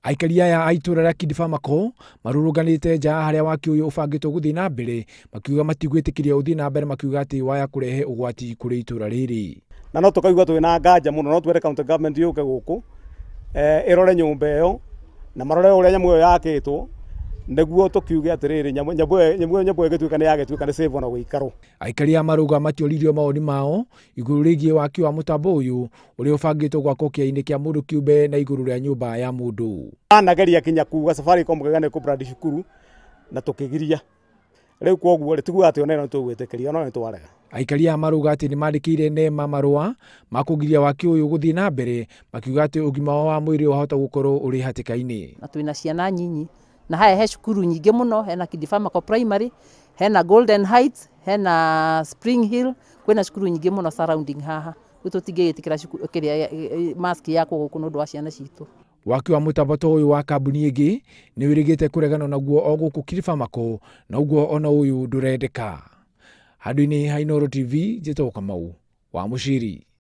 Aikari aya a itura ria Kidfamako marurunganite nja haria waki uyu ubangitwo guthii na mbere makiuga matigwitikiria uthii na mbere makiuga ati waya kurehe ugwati kuri itura riri na no tukaigua twina nganja muno no twere county government yuke guku irore nyumba iyo na marore uria nyamu iyo yakitwo niguo tukiuge atiriri nyamu igituika ni yagituika ni save ona guikaro. Aikari a maruga matioririo maoni mao iguru rigie waki wa mutambo uyu uria ubangitwo gwako kiaini kia mundu kiumbe na iguru ria nyumba ya mundu anageria kinya kuga safari komugagane ku brand shukuru na tukigiria riu koguo tiguo ati ona no tugwitikiria no nitwarega. Aikari a maruga ati ni mandikire nema marua makugiria waki uyu guthii na mbere makiuga ati ugima wa mwiri wahota gukorwo uri hatikaini na twina ciana nyinyi na haya he cukuru nyingi muno hena Kidfamako primary hena Golden Heights hena Spring Hill kwina cukuru nyingi muno surrounding haha tutingiitikira cukuru kiria mask yako guku nundu wa ciana citu. Waki wa mutambo uyu wa kambuni ingi ni wirigite kuregana naguo o guku Kidfamako na uguo ona uyu ndurendeka. Handu-ini ha Inooro TV njitwo Kamau wa Muciri.